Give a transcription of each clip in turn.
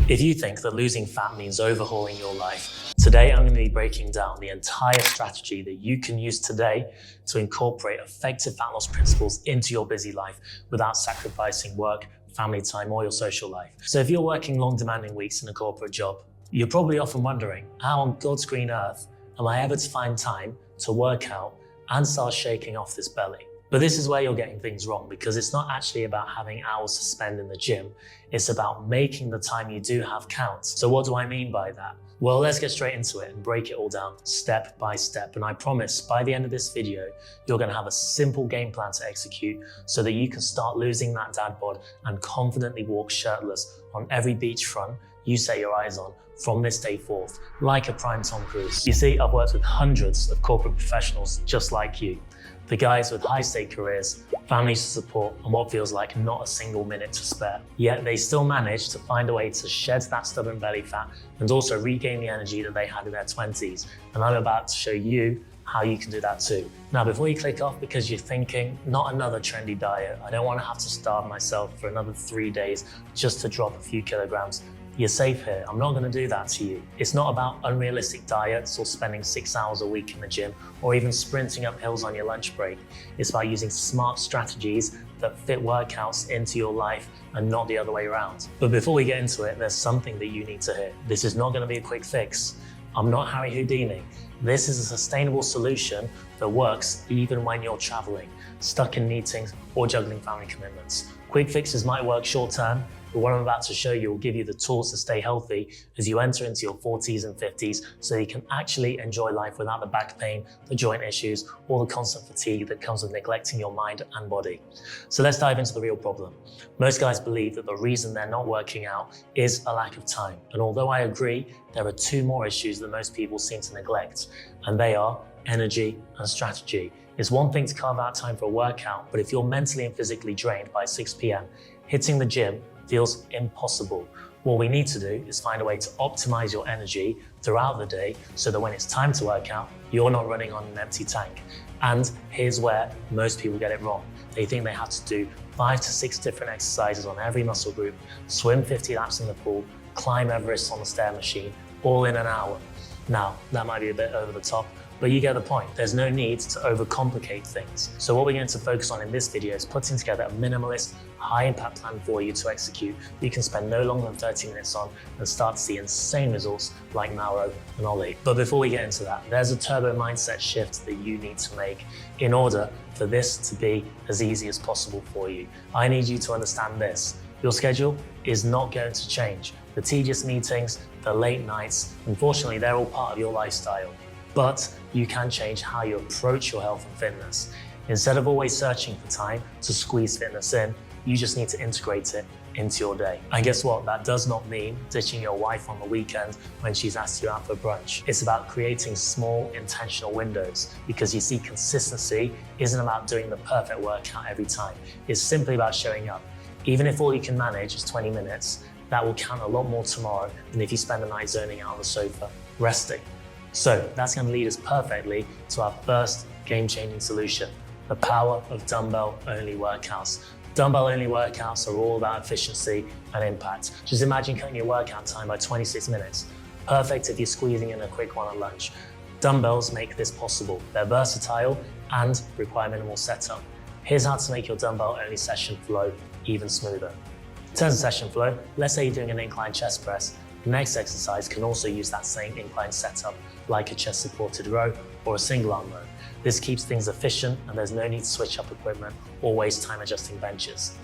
If you think that losing fat means overhauling your life, today I'm going to be breaking down the entire strategy that you can use today to incorporate effective fat loss principles into your busy life without sacrificing work, family time, or your social life. So if you're working long, demanding weeks in a corporate job, you're probably often wondering, how on God's green earth am I ever to find time to work out and start shaking off this belly? But this is where you're getting things wrong, because it's not actually about having hours to spend in the gym. It's about making the time you do have count. So what do I mean by that? Well, let's get straight into it and break it all down step by step. And I promise by the end of this video, you're going to have a simple game plan to execute so that you can start losing that dad bod and confidently walk shirtless on every beachfront you set your eyes on from this day forth, like a prime Tom Cruise. You see, I've worked with hundreds of corporate professionals just like you. The guys with high-stake careers, families to support, and what feels like not a single minute to spare. Yet they still manage to find a way to shed that stubborn belly fat and also regain the energy that they had in their 20s. And I'm about to show you how you can do that too. Now, before you click off because you're thinking, not another trendy diet, I don't want to have to starve myself for another 3 days just to drop a few kilograms, you're safe here. I'm not going to do that to you. It's not about unrealistic diets or spending 6 hours a week in the gym or even sprinting up hills on your lunch break. It's about using smart strategies that fit workouts into your life and not the other way around. But before we get into it, there's something that you need to hear. This is not going to be a quick fix. I'm not Harry Houdini. This is a sustainable solution that works even when you're traveling, stuck in meetings, or juggling family commitments. Quick fixes might work short term, but what I'm about to show you will give you the tools to stay healthy as you enter into your 40s and 50s so you can actually enjoy life without the back pain, the joint issues, or the constant fatigue that comes with neglecting your mind and body. So let's dive into the real problem. Most guys believe that the reason they're not working out is a lack of time. And although I agree, there are two more issues that most people seem to neglect, and they are energy and strategy. It's one thing to carve out time for a workout, but if you're mentally and physically drained by 6 p.m., hitting the gym feels impossible. What we need to do is find a way to optimize your energy throughout the day so that when it's time to work out, you're not running on an empty tank. And here's where most people get it wrong. They think they have to do 5 to 6 different exercises on every muscle group, swim 50 laps in the pool, climb Everest on the stair machine, all in an hour. Now, that might be a bit over the top, but you get the point. There's no need to overcomplicate things. So what we're going to focus on in this video is putting together a minimalist, high-impact plan for you to execute that you can spend no longer than 30 minutes on and start to see insane results like Mauro and Ollie. But before we get into that, there's a turbo mindset shift that you need to make in order for this to be as easy as possible for you. I need you to understand this. Your schedule is not going to change. The tedious meetings, the late nights, unfortunately, they're all part of your lifestyle. But you can change how you approach your health and fitness. Instead of always searching for time to squeeze fitness in, you just need to integrate it into your day. And guess what? That does not mean ditching your wife on the weekend when she's asked you out for brunch. It's about creating small, intentional windows, because you see, consistency isn't about doing the perfect workout every time. It's simply about showing up. Even if all you can manage is 20 minutes, that will count a lot more tomorrow than if you spend the night zoning out on the sofa, resting. So that's going to lead us perfectly to our first game-changing solution, the power of dumbbell-only workouts. Dumbbell-only workouts are all about efficiency and impact. Just imagine cutting your workout time by 26 minutes. Perfect if you're squeezing in a quick one at lunch. Dumbbells make this possible. They're versatile and require minimal setup. Here's how to make your dumbbell-only session flow even smoother. In terms of session flow, let's say you're doing an incline chest press. The next exercise can also use that same incline setup, like a chest-supported row or a single arm row. This keeps things efficient and there's no need to switch up equipment or waste time adjusting benches.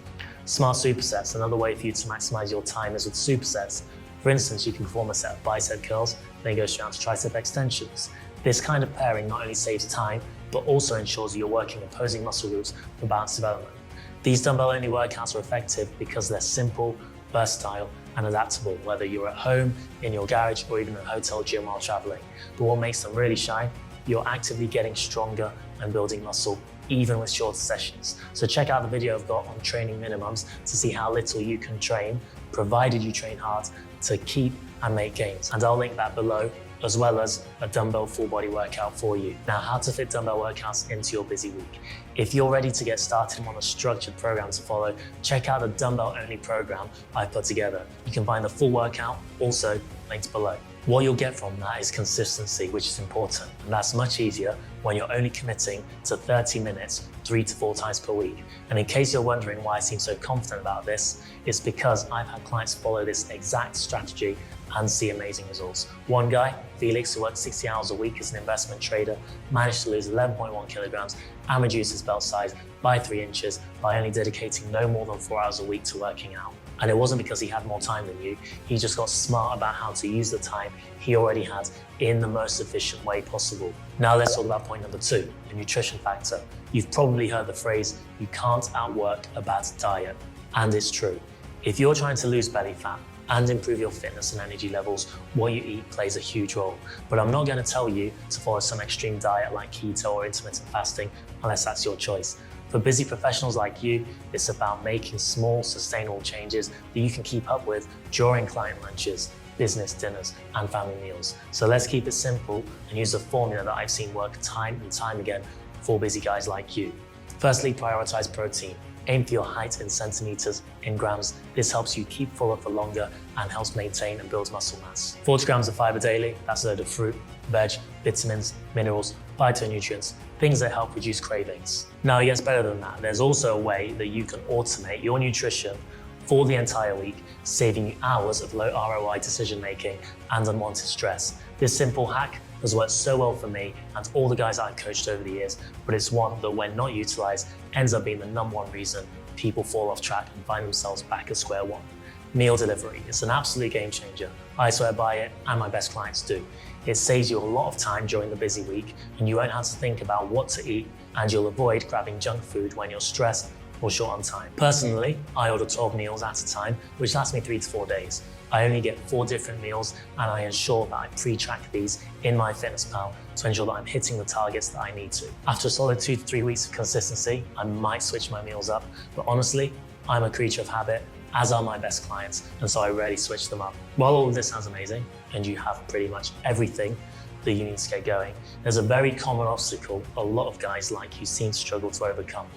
Smart supersets, another way for you to maximize your time is with supersets. For instance, you can perform a set of bicep curls, then go straight on to tricep extensions. This kind of pairing not only saves time, but also ensures you're working opposing muscle groups for balanced development. These dumbbell-only workouts are effective because they're simple, versatile, and adaptable, whether you're at home, in your garage, or even in a hotel gym while traveling. But what makes them really shine? You're actively getting stronger and building muscle, even with shorter sessions. So check out the video I've got on training minimums to see how little you can train, provided you train hard, to keep and make gains. And I'll link that below, as well as a dumbbell full body workout for you. Now, how to fit dumbbell workouts into your busy week. If you're ready to get started on a structured program to follow, check out the dumbbell-only program I've put together. You can find the full workout also linked below. What you'll get from that is consistency, which is important, and that's much easier when you're only committing to 30 minutes 3 to 4 times per week. And in case you're wondering why I seem so confident about this, it's because I've had clients follow this exact strategy and see amazing results. One guy, Felix, who worked 60 hours a week as an investment trader, managed to lose 11.1 kilograms and reduce his belt size by 3 inches by only dedicating no more than 4 hours a week to working out. And it wasn't because he had more time than you, he just got smart about how to use the time he already had in the most efficient way possible. Now let's talk about point number 2, the nutrition factor. You've probably heard the phrase, you can't outwork a bad diet. And it's true. If you're trying to lose belly fat and improve your fitness and energy levels, what you eat plays a huge role. But I'm not going to tell you to follow some extreme diet like keto or intermittent fasting unless that's your choice. For busy professionals like you, it's about making small, sustainable changes that you can keep up with during client lunches, business dinners, and family meals. So let's keep it simple and use a formula that I've seen work time and time again for busy guys like you. Firstly, prioritize protein. Aim for your height in centimeters, in grams. This helps you keep fuller for longer and helps maintain and build muscle mass. 40 grams of fiber daily, that's a load of fruit, veg, vitamins, minerals, phytonutrients, things that help reduce cravings. Now it gets better than that. There's also a way that you can automate your nutrition for the entire week, saving you hours of low ROI decision making and unwanted stress. This simple hack has worked so well for me and all the guys that I've coached over the years, but it's one that when not utilized ends up being the #1 reason people fall off track and find themselves back at square one. Meal delivery. It's an absolute game changer. I swear by it, and my best clients do. It saves you a lot of time during the busy week, and you won't have to think about what to eat, and you'll avoid grabbing junk food when you're stressed or short on time. Personally, I order 12 meals at a time, which lasts me 3 to 4 days. I only get 4 different meals, and I ensure that I pre-track these in MyFitnessPal to ensure that I'm hitting the targets that I need to. After a solid 2 to 3 weeks of consistency, I might switch my meals up, but honestly, I'm a creature of habit, as are my best clients, and so I rarely switch them up. While all of this sounds amazing, and you have pretty much everything that you need to get going, there's a very common obstacle a lot of guys like you seem to struggle to overcome.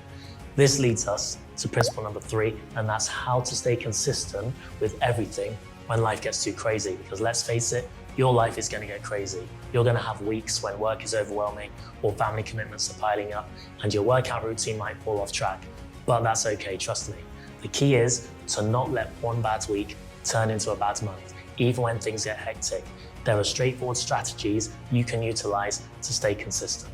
This leads us to principle number 3, and that's how to stay consistent with everything when life gets too crazy. Because let's face it, your life is going to get crazy. You're going to have weeks when work is overwhelming or family commitments are piling up and your workout routine might fall off track. But that's okay, trust me. The key is to not let one bad week turn into a bad month, even when things get hectic. There are straightforward strategies you can utilize to stay consistent.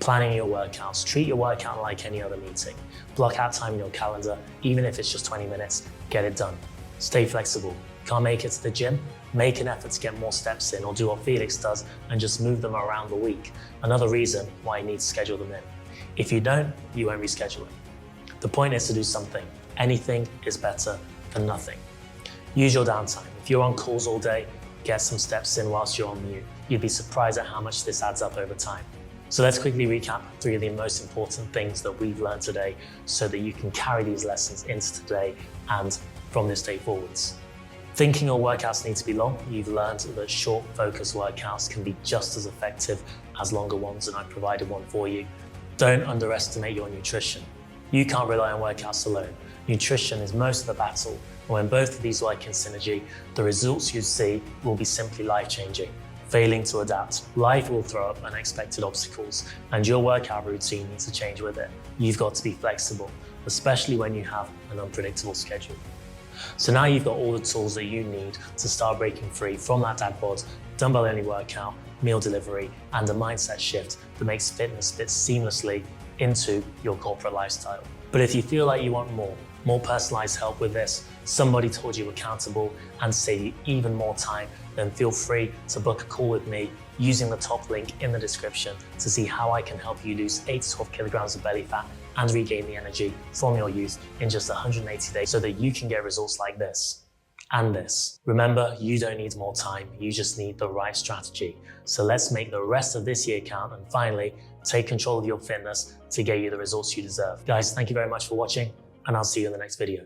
Planning your workouts. Treat your workout like any other meeting. Block out time in your calendar, even if it's just 20 minutes, get it done. Stay flexible. Can't make it to the gym? Make an effort to get more steps in, or do what Felix does and just move them around the week. Another reason why you need to schedule them in. If you don't, you won't reschedule it. The point is to do something. Anything is better than nothing. Use your downtime. If you're on calls all day, get some steps in whilst you're on mute. You'd be surprised at how much this adds up over time. So let's quickly recap 3 of the most important things that we've learned today so that you can carry these lessons into today and from this day forwards. Thinking your workouts need to be long, you've learned that short, focused workouts can be just as effective as longer ones, and I've provided one for you. Don't underestimate your nutrition. You can't rely on workouts alone. Nutrition is most of the battle, and when both of these work in synergy, the results you see will be simply life-changing. Failing to adapt, life will throw up unexpected obstacles, and your workout routine needs to change with it. You've got to be flexible, especially when you have an unpredictable schedule. So now you've got all the tools that you need to start breaking free from that dad bod, dumbbell-only workout, meal delivery, and a mindset shift that makes fitness fit seamlessly into your corporate lifestyle. But if you feel like you want more personalized help with this, somebody to hold you accountable and save you even more time, then feel free to book a call with me using the top link in the description to see how I can help you lose 8 to 12 kilograms of belly fat and regain the energy from your youth in just 180 days so that you can get results like this and this. Remember, you don't need more time, you just need the right strategy. So let's make the rest of this year count and finally take control of your fitness to get you the results you deserve. Guys, thank you very much for watching, and I'll see you in the next video.